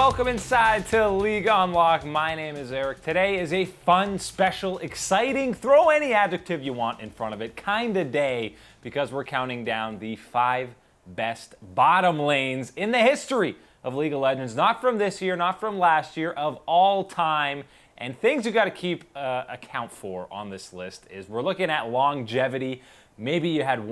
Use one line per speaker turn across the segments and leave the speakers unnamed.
welcome inside to League Unlock. My name is Eric. Today is a fun, special, exciting, throw any adjective you want in front of it, kind of day, because we're counting down the 5 best bottom lanes in the history of League of Legends. Not from this year, not from last year, of all time. And things you got to keep account for on this list is we're looking at longevity. Maybe you had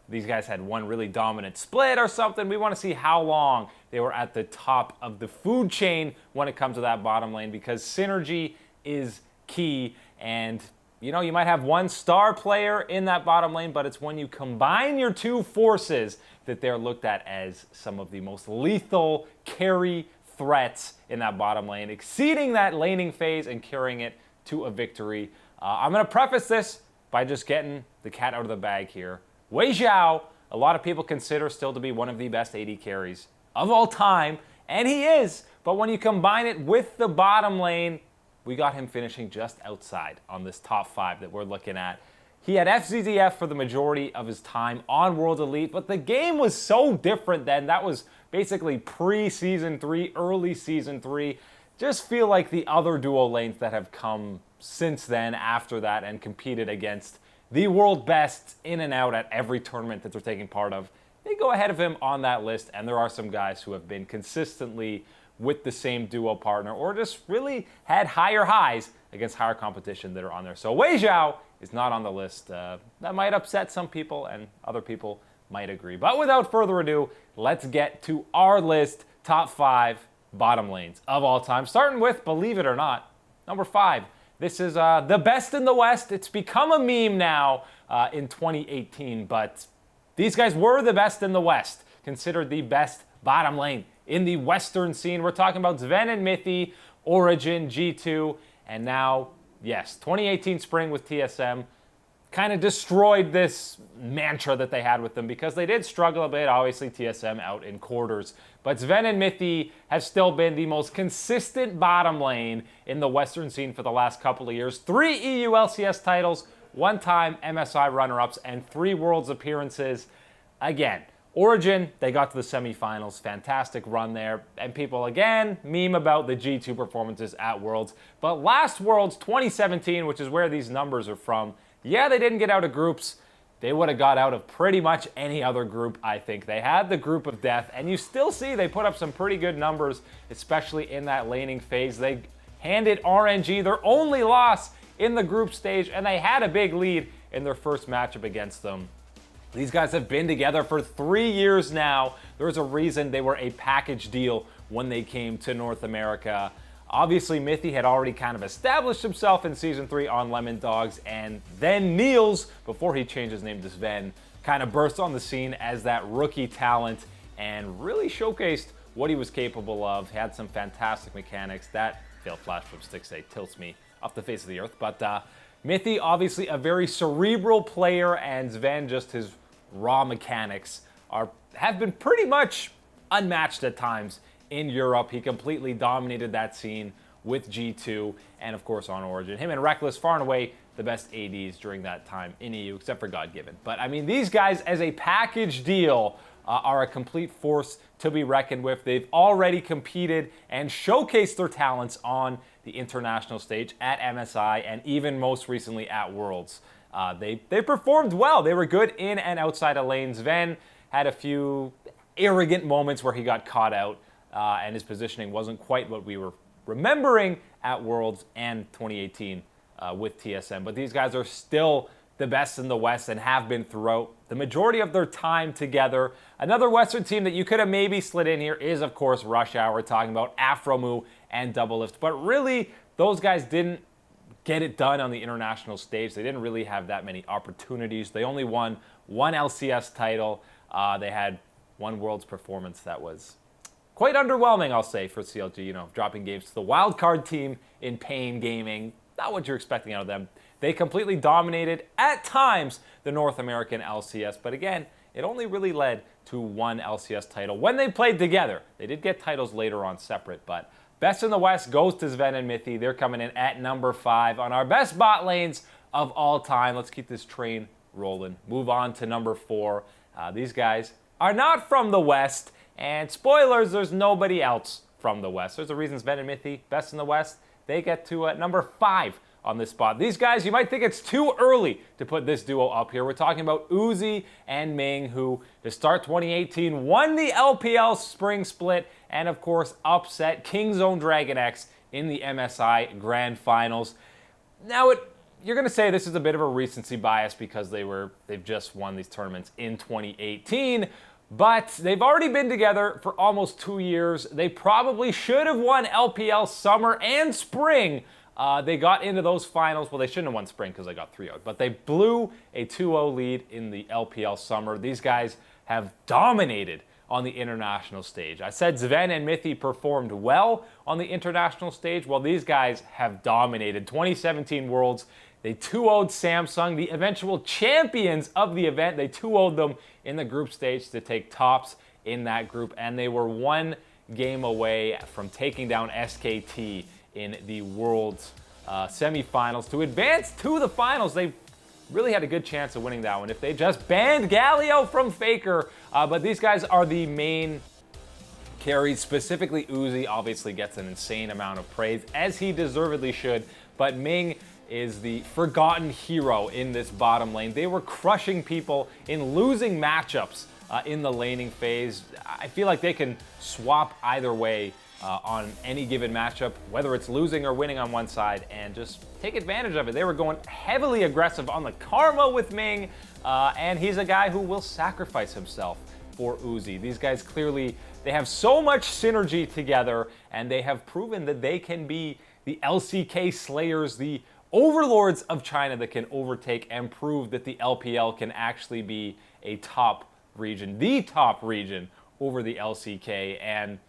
these guys had one really dominant split or something. We want to see how long they were at the top of the food chain when it comes to that bottom lane, because synergy is key. And you know, you might have one star player in that bottom lane, but it's when you combine your two forces that they're looked at as some of the most lethal carry threats in that bottom lane, exceeding that laning phase and carrying it to a victory. I'm going to preface this by just getting the cat out of the bag here. Wei Xiao, a lot of people consider still to be one of the best AD carries of all time, and he is. But when you combine it with the bottom lane, we got him finishing just outside on this top 5 that we're looking at. He had FZZF for the majority of his time on World Elite, but the game was so different then. That was basically pre-Season 3, early Season 3. Just feel like the other duo lanes that have come since then, after that, and competed against the world best in and out at every tournament that they're taking part of, they go ahead of him on that list. And there are some guys who have been consistently with the same duo partner or just really had higher highs against higher competition that are on there. So Wei Xiao is not on the list. That might upset some people, and other people might agree. But without further ado, let's get to our list, top 5 bottom lanes of all time. Starting with, believe it or not, number 5. This is the best in the West. It's become a meme now in 2018, but these guys were the best in the West, considered the best bottom lane in the Western scene. We're talking about Zven and Mithy, Origin, G2, and now, yes, 2018 spring with TSM kind of destroyed this mantra that they had with them, because they did struggle a bit, obviously TSM out in quarters. But Zven and Mithy have still been the most consistent bottom lane in the Western scene for the last couple of years. 3 EU LCS titles, 1-time MSI runner-ups, and 3 Worlds appearances. Again, Origin, they got to the semifinals, fantastic run there, and people again meme about the G2 performances at Worlds. But last Worlds, 2017, which is where these numbers are from, yeah, they didn't get out of groups. They would have got out of pretty much any other group, I think. They had the group of death, and you still see they put up some pretty good numbers, especially in that laning phase. They handed RNG their only loss in the group stage, and they had a big lead in their first matchup against them. These guys have been together for 3 years now. There's a reason they were a package deal when they came to North America. Obviously, Mithy had already kind of established himself in Season 3 on Lemon Dogs, and then Niels, before he changed his name to Zven, kind of burst on the scene as that rookie talent and really showcased what he was capable of. He had some fantastic mechanics. That failed flash from Stick tilts me off the face of the earth. But Mithy, obviously a very cerebral player, and Zven, just his raw mechanics have been pretty much unmatched at times in Europe. He completely dominated that scene with G2 and, of course, on Origin. Him and Reckless, far and away the best ADs during that time in EU, except for God-Given. But, I mean, these guys, as a package deal, are a complete force to be reckoned with. They've already competed and showcased their talents on the international stage at MSI and even most recently at Worlds. They performed well. They were good in and outside of lanes. Sven had a few arrogant moments where he got caught out, and his positioning wasn't quite what we were remembering at Worlds and 2018 with TSM. But these guys are still the best in the West and have been throughout the majority of their time together. Another Western team that you could have maybe slid in here is, of course, Rush Hour. We're talking about Afromu and Doublelift. But really, those guys didn't get it done on the international stage. They didn't really have that many opportunities. They only won one LCS title. They had one Worlds performance that was quite underwhelming, I'll say, for CLG, dropping games to the wildcard team in Pain Gaming. Not what you're expecting out of them. They completely dominated, at times, the North American LCS. But again, it only really led to one LCS title when they played together. They did get titles later on separate, but best in the West goes to Zven and Mithy. They're coming in at number 5 on our best bot lanes of all time. Let's keep this train rolling. Move on to number 4. These guys are not from the West, and spoilers, there's nobody else from the West. There's a reason Zven and Mithy, best in the West. They get to number 5 on this spot. These guys, you might think it's too early to put this duo up here. We're talking about Uzi and Ming, who to start 2018 won the LPL Spring Split and, of course, upset King's Own Dragon X in the MSI Grand Finals. Now, you're going to say this is a bit of a recency bias because they've just won these tournaments in 2018, but they've already been together for almost 2 years. They probably should have won LPL Summer and Spring. They got into those finals. Well, they shouldn't have won Spring because they got 3-0, but they blew a 2-0 lead in the LPL Summer. These guys have dominated on the international stage. I said Zven and Mithy performed well on the international stage. Well, these guys have dominated. 2017 Worlds, they 2-0'd Samsung, the eventual champions of the event. They 2-0'd them in the group stage to take tops in that group, and they were 1 game away from taking down SKT in the Worlds semifinals to advance to the finals. They really had a good chance of winning that one if they just banned Galio from Faker. But these guys are the main carries. Specifically, Uzi obviously gets an insane amount of praise, as he deservedly should. But Ming is the forgotten hero in this bottom lane. They were crushing people in losing matchups in the laning phase. I feel like they can swap either way on any given matchup, whether it's losing or winning on one side, and just take advantage of it. They were going heavily aggressive on the Karma with Ming, and he's a guy who will sacrifice himself for Uzi. These guys clearly, they have so much synergy together, and they have proven that they can be the LCK slayers, the overlords of China that can overtake and prove that the LPL can actually be a top region, the top region over the LCK. And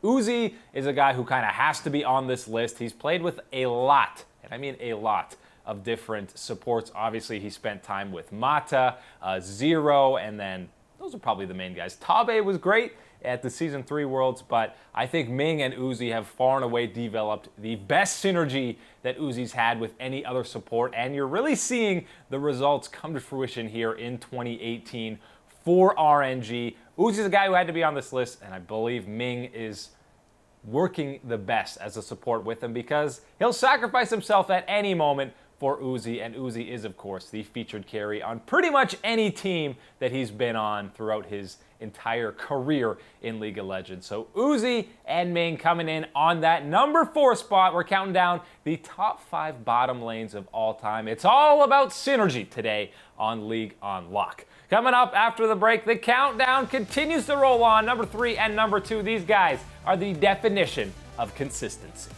Uzi is a guy who kind of has to be on this list. He's played with a lot, and I mean a lot, of different supports. Obviously, he spent time with Mata, Zero, and then those are probably the main guys. Tabe was great at the Season 3 Worlds, but I think Ming and Uzi have far and away developed the best synergy that Uzi's had with any other support, and you're really seeing the results come to fruition here in 2018 for RNG. Uzi's a guy who had to be on this list, and I believe Ming is working the best as a support with him because he'll sacrifice himself at any moment for Uzi, and Uzi is, of course, the featured carry on pretty much any team that he's been on throughout his entire career in League of Legends. So Uzi and Ming coming in on that number 4 spot. We're counting down the top 5 bottom lanes of all time. It's all about synergy today on League on Lock. Coming up after the break, the countdown continues to roll on. Number 3 and number 2, these guys are the definition of consistency.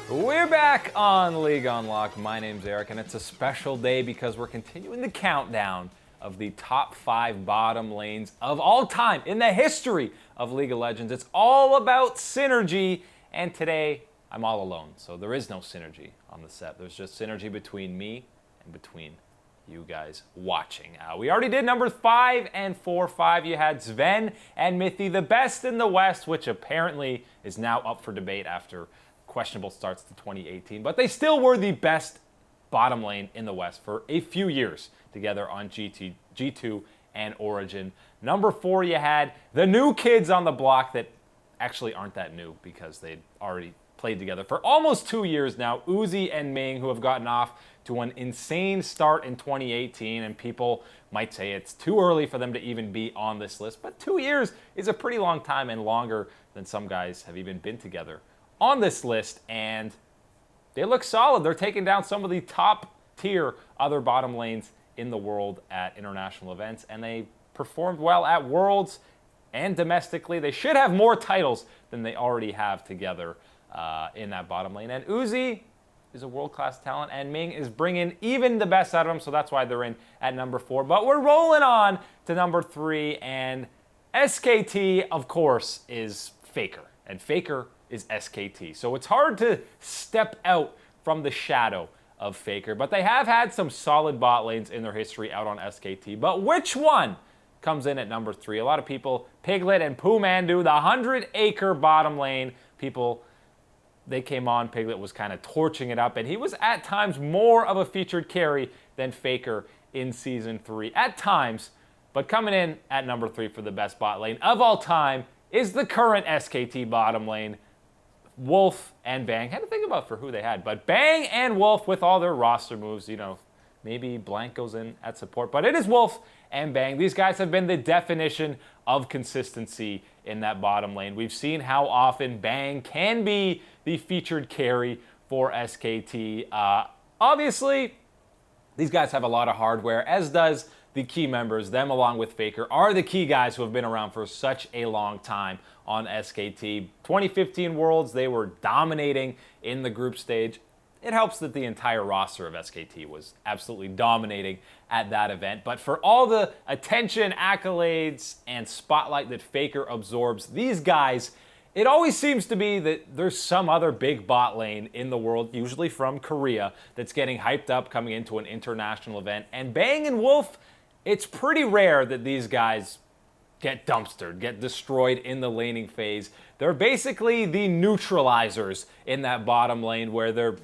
We're back on League Unlocked. My name's Eric, and it's a special day because we're continuing the countdown of the top 5 bottom lanes of all time in the history of League of Legends. It's all about synergy, and today I'm all alone, so there is no synergy on the set. There's just synergy between me and between you guys watching. We already did numbers 5 and 4. 5, you had Zven and Mithy, the best in the West, which apparently is now up for debate after questionable starts to 2018, but they still were the best bottom lane in the West for a few years together on G2 and Origin. Number 4, you had the new kids on the block that actually aren't that new because they'd already played together for almost 2 years now. Uzi and Ming, who have gotten off to an insane start in 2018, and people might say it's too early for them to even be on this list, but 2 years is a pretty long time and longer than some guys have even been together on this list, and they look solid. They're taking down some of the top tier other bottom lanes in the world at international events, and they performed well at Worlds and domestically. They should have more titles than they already have together in that bottom lane. And Uzi is a world-class talent, and Ming is bringing even the best out of him, so that's why they're in at number 4. But we're rolling on to number 3, and SKT, of course, is Faker, and Faker is SKT. So it's hard to step out from the shadow of Faker, but they have had some solid bot lanes in their history out on SKT. But which one comes in at number 3? A lot of people, Piglet and Pumandu, the 100-acre bottom lane. People, they came on, Piglet was kind of torching it up, and he was at times more of a featured carry than Faker in Season 3 at times, but coming in at number 3 for the best bot lane of all time is the current SKT bottom lane, Wolf and Bang. Had to think about for who they had, but Bang and Wolf with all their roster moves, you know, maybe Blank goes in at support, but it is Wolf and Bang. These guys have been the definition of consistency in that bottom lane. We've seen how often Bang can be the featured carry for SKT. Obviously, these guys have a lot of hardware, as does the key members. Them along with Faker are the key guys who have been around for such a long time on SKT. 2015 Worlds, they were dominating in the group stage. It helps that the entire roster of SKT was absolutely dominating at that event. But for all the attention, accolades, and spotlight that Faker absorbs, these guys, it always seems to be that there's some other big bot lane in the world, usually from Korea, that's getting hyped up coming into an international event. And Bang and Wolf, it's pretty rare that these guys get dumpstered, get destroyed in the laning phase. They're basically the neutralizers in that bottom lane where they're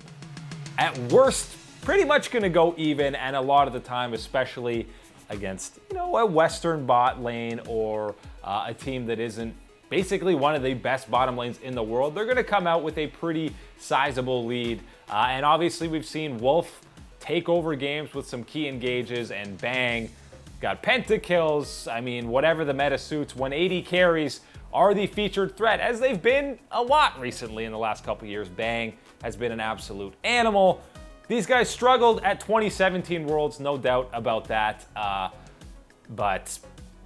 at worst pretty much going to go even, and a lot of the time, especially against, you know, a Western bot lane or a team that isn't basically one of the best bottom lanes in the world, they're going to come out with a pretty sizable lead. And obviously, we've seen Wolf take over games with some key engages, and Bang got pentakills. I mean, whatever the meta suits, 180 carries are the featured threat, as they've been a lot recently in the last couple years. Bang has been an absolute animal. These guys struggled at 2017 Worlds, no doubt about that. But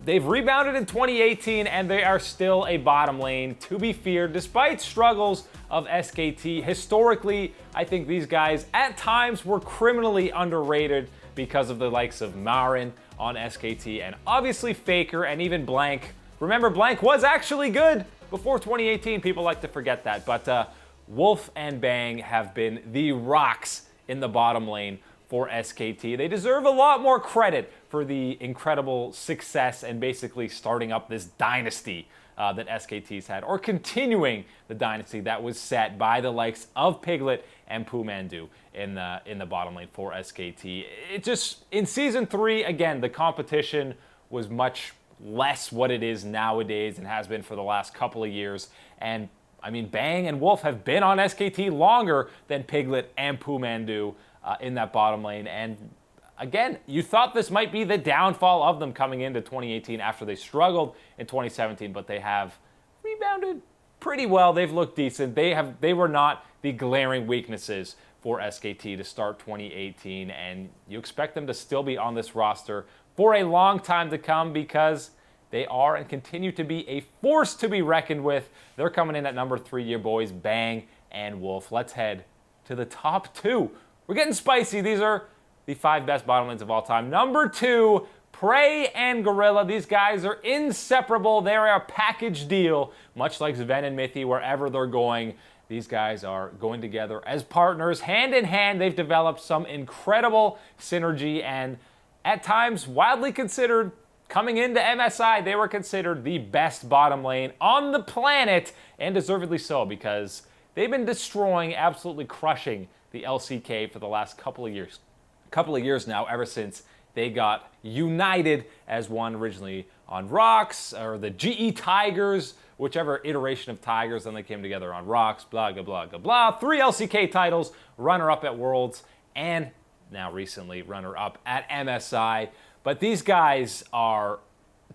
they've rebounded in 2018, and they are still a bottom lane to be feared, despite struggles of SKT. Historically, I think these guys at times were criminally underrated because of the likes of Marin on SKT, and obviously Faker, and even Blank. Remember, Blank was actually good before 2018. People like to forget that. But Wolf and Bang have been the rocks in the bottom lane for SKT. They deserve a lot more credit for the incredible success and basically starting up this dynasty that SKT's had, or continuing the dynasty that was set by the likes of Piglet and Pumandu in the bottom lane for SKT. It just, in Season 3, again, the competition was much less what it is nowadays and has been for the last couple of years. And I mean, Bang and Wolf have been on SKT longer than Piglet and Pumandu in that bottom lane. And again, you thought this might be the downfall of them coming into 2018 after they struggled in 2017, but they have rebounded pretty well. They've looked decent. They were not the glaring weaknesses for SKT to start 2018, and you expect them to still be on this roster for a long time to come, because they are and continue to be a force to be reckoned with. They're coming in at number 3, your boys, Bang and Wolf. Let's head to the top 2. We're getting spicy. These are the 5 best bottom lanes of all time. Number 2, Prey and Gorilla. These guys are inseparable. They're a package deal, much like Zven and Mithy, wherever they're going. These guys are going together as partners, hand in hand. They've developed some incredible synergy, and at times widely considered, coming into MSI, they were considered the best bottom lane on the planet, and deservedly so, because they've been destroying, absolutely crushing the LCK for the last couple of years now, ever since they got united as one, originally on Rocks, or the GE Tigers, whichever iteration of Tigers, then they came together on Rocks, blah, blah, blah, blah, blah. 3 LCK titles, runner-up at Worlds, and now recently runner-up at MSI. But these guys are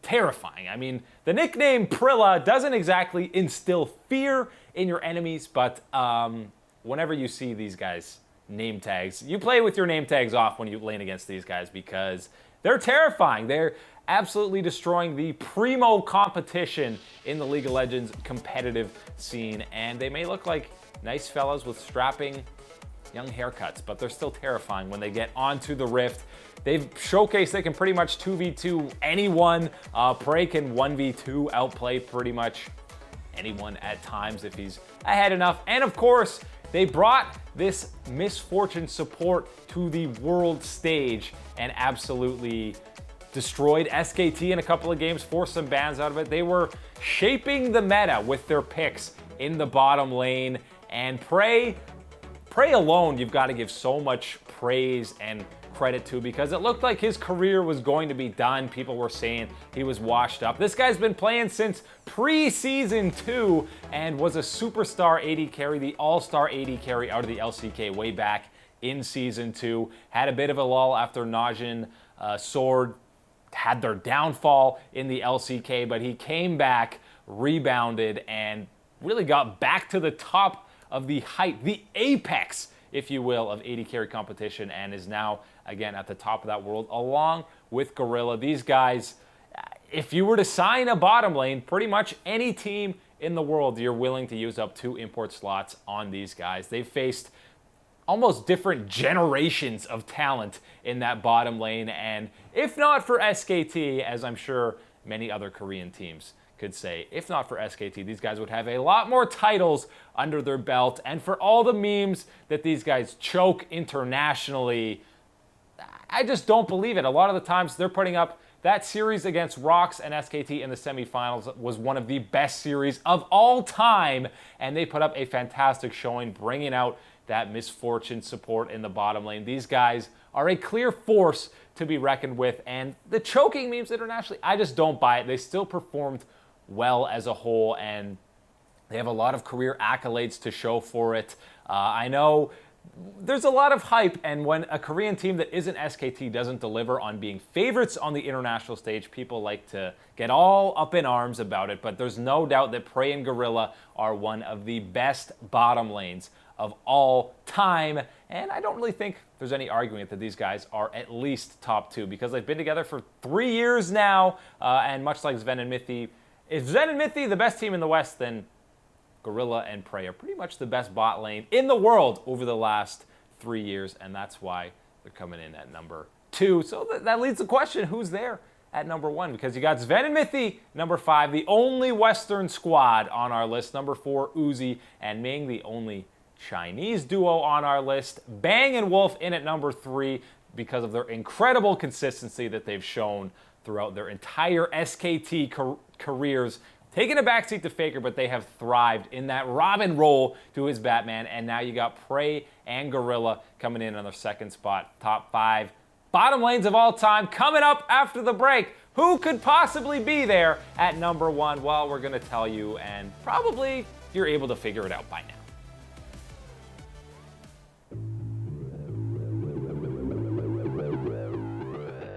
terrifying. I mean, the nickname Prilla doesn't exactly instill fear in your enemies, but whenever you see these guys' name tags, you play with your name tags off when you lane against these guys, because they're terrifying. They're absolutely destroying the primo competition in the League of Legends competitive scene, and they may look like nice fellas with strapping young haircuts, but they're still terrifying when they get onto the Rift. They've showcased they can pretty much 2v2 anyone. Prey can 1v2 outplay pretty much anyone at times if he's ahead enough. And of course, they brought this misfortune support to the world stage and absolutely destroyed SKT in a couple of games, forced some bans out of it. They were shaping the meta with their picks in the bottom lane. And Prey alone, you've got to give so much praise and credit to, because it looked like his career was going to be done. People were saying he was washed up. This guy's been playing since pre-season 2 and was a superstar AD carry, the all-star AD carry out of the LCK way back in season 2. Had a bit of a lull after Najin Sword had their downfall in the LCK, but he came back, rebounded, and really got back to the top of the height, the apex, if you will, of AD carry competition, and is now, again, at the top of that world, along with Gorilla. These guys, if you were to sign a bottom lane, pretty much any team in the world, you're willing to use up 2 import slots on these guys. They've faced almost different generations of talent in that bottom lane, and if not for SKT, as I'm sure many other Korean teams could say, if not for SKT, these guys would have a lot more titles under their belt. And for all the memes that these guys choke internationally, I just don't believe it. A lot of the times they're putting up that series against Rox and SKT in the semifinals was one of the best series of all time, and they put up a fantastic showing, bringing out that misfortune support in the bottom lane. These guys are a clear force to be reckoned with, and the choking memes internationally, I just don't buy it. They still performed well as a whole, and they have a lot of career accolades to show for it. I know there's a lot of hype, and when a Korean team that isn't SKT doesn't deliver on being favorites on the international stage, people like to get all up in arms about it, but there's no doubt that Prey and Gorilla are one of the best bottom lanes of all time, and I don't really think there's any arguing that these guys are at least top 2, because they've been together for 3 years now, and much like Zven and Mithy, if Zven and Mithy the best team in the West, then Gorilla and Prey are pretty much the best bot lane in the world over the last 3 years, and that's why they're coming in at number 2. So that leads the question, who's there at number 1? Because you got Zven and Mithy, number 5, the only Western squad on our list. Number 4, Uzi and Ming, the only Chinese duo on our list. Bang and Wolf in at number 3 because of their incredible consistency that they've shown throughout their entire SKT careers. Taking a backseat to Faker, but they have thrived in that Robin role to his Batman. And now you got Prey and Gorilla coming in on their second spot. Top 5 bottom lanes of all time coming up after the break. Who could possibly be there at number 1? Well, we're going to tell you, and probably you're able to figure it out by now.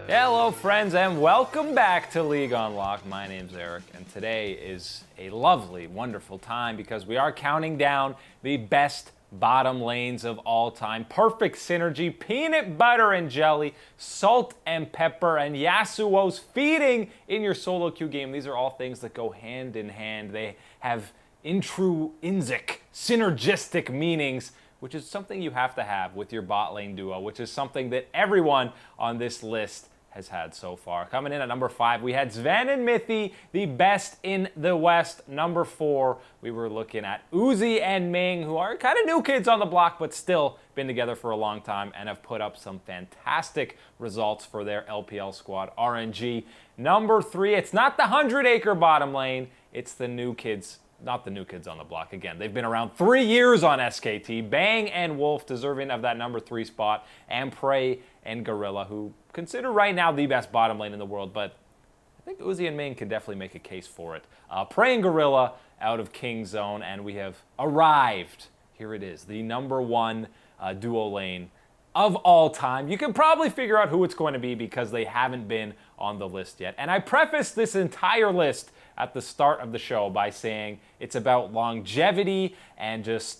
Hello friends, and welcome back to League Unlock. My name's Eric, and today is a lovely, wonderful time because we are counting down the best bottom lanes of all time. Perfect synergy, peanut butter and jelly, salt and pepper, and Yasuo's feeding in your solo queue game. These are all things that go hand in hand. They have intrinsic, synergistic meanings, which is something you have to have with your bot lane duo, which is something that everyone on this list has had so far. Coming in at number 5, we had Zven and Mithy, the best in the West. Number 4, we were looking at Uzi and Ming, who are kind of new kids on the block, but still been together for a long time and have put up some fantastic results for their LPL squad, RNG. Number 3, it's not the 100-acre bottom lane, it's the new kids. Not the new kids on the block. Again, they've been around 3 years on SKT. Bang and Wolf deserving of that number 3 spot, and Prey and Gorilla, who consider right now the best bottom lane in the world, but I think Uzi and Ming can definitely make a case for it. Prey and Gorilla out of King Zone, and we have arrived. Here it is, the number 1 duo lane of all time. You can probably figure out who it's going to be because they haven't been on the list yet. And I prefaced this entire list at the start of the show by saying it's about longevity, and just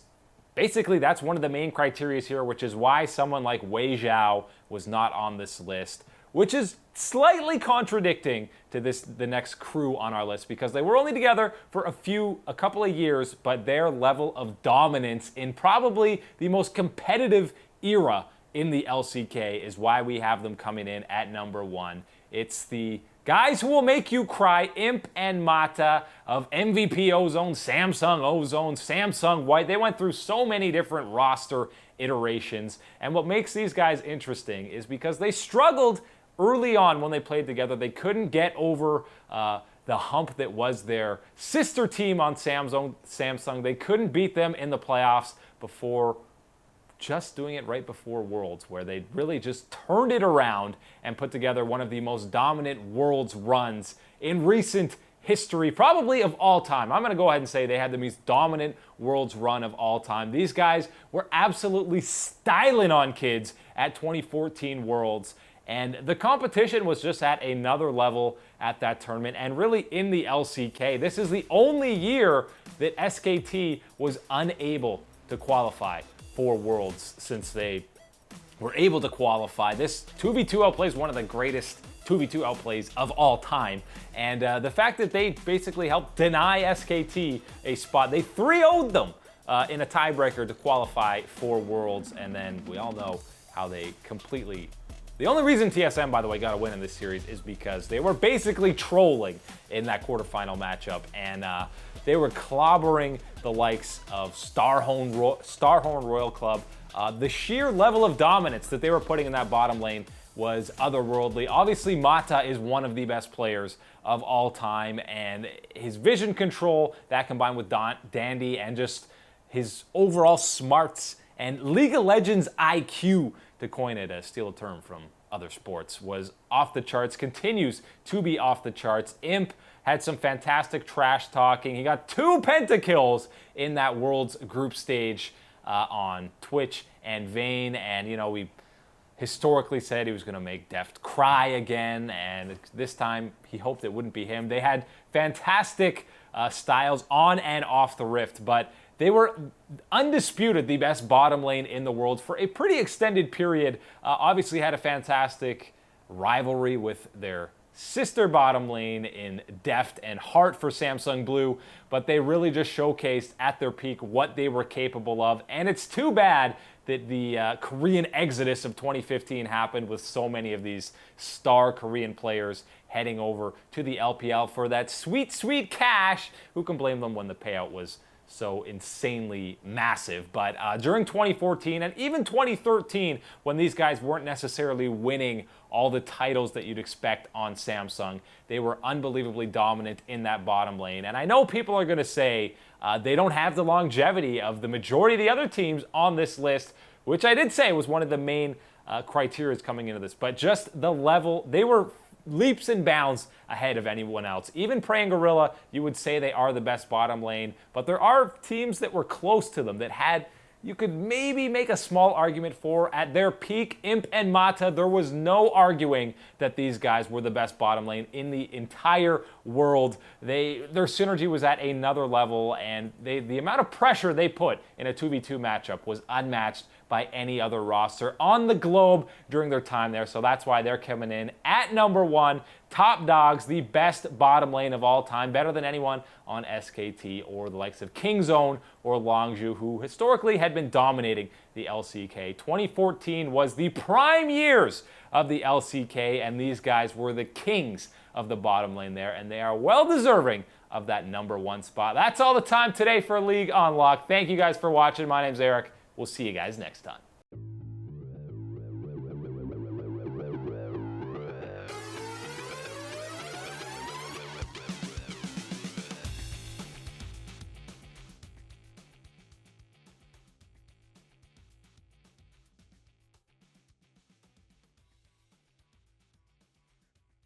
basically that's one of the main criteria here, which is why someone like Wei Zhao was not on this list, which is slightly contradicting to the next crew on our list, because they were only together for a couple of years, but their level of dominance in probably the most competitive era in the LCK is why we have them coming in at number 1. It's the guys who will make you cry, Imp and Mata of MVP Ozone, Samsung Ozone, Samsung White. They went through so many different roster iterations, and what makes these guys interesting is because they struggled early on when they played together. They couldn't get over the hump that was their sister team on Samsung. They couldn't beat them in the playoffs before just doing it right before Worlds, where they really just turned it around and put together one of the most dominant Worlds runs in recent history, probably of all time. I'm going to go ahead and say they had the most dominant Worlds run of all time. These guys were absolutely styling on kids at 2014 Worlds, and the competition was just at another level at that tournament, and really in the LCK. This is the only year that SKT was unable to qualify for Worlds since they were able to qualify. This 2v2 outplay is one of the greatest 2v2 outplays of all time. And the fact that they basically helped deny SKT a spot, they 3-0'd them in a tiebreaker to qualify for Worlds. And then we all know how they completely... The only reason TSM, by the way, got a win in this series is because they were basically trolling in that quarterfinal matchup. And they were clobbering the likes of Starhorn Royal Club. The sheer level of dominance that they were putting in that bottom lane was otherworldly. Obviously, Mata is one of the best players of all time, and his vision control, that combined with Dandy and just his overall smarts and League of Legends IQ, to coin it, steal a term from other sports, was off the charts, continues to be off the charts. Imp had some fantastic trash talking. He got 2 pentakills in that Worlds group stage on Twitch and Vayne, and we historically said he was going to make Deft cry again, and this time he hoped it wouldn't be him. They had fantastic styles on and off the Rift, but they were undisputed the best bottom lane in the world for a pretty extended period. Obviously had a fantastic rivalry with their sister bottom lane in Deft and Heart for Samsung Blue, but they really just showcased at their peak what they were capable of, and it's too bad that the Korean exodus of 2015 happened with so many of these star Korean players heading over to the LPL for that sweet, sweet cash. Who can blame them when the payout was so insanely massive? But during 2014 and even 2013, when these guys weren't necessarily winning all the titles that you'd expect on Samsung, they were unbelievably dominant in that bottom lane. And I know people are going to say they don't have the longevity of the majority of the other teams on this list, which I did say was one of the main criteria coming into this. But just the level, they were leaps and bounds ahead of anyone else. Even Prey and Gorilla, you would say they are the best bottom lane, but there are teams that were close to them that had, you could maybe make a small argument for. At their peak, Imp and Mata, there was no arguing that these guys were the best bottom lane in the entire world. Their synergy was at another level, and the amount of pressure they put in a 2v2 matchup was unmatched by any other roster on the globe during their time there. So that's why they're coming in at number 1. Top dogs, the best bottom lane of all time, better than anyone on SKT or the likes of Kingzone or Longzhu, who historically had been dominating the LCK. 2014 was the prime years of the LCK, and these guys were the kings of the bottom lane there, and they are well deserving of that number 1 spot. That's all the time today for League Unlocked. Thank you guys for watching. My name's Eric. We'll see you guys next time.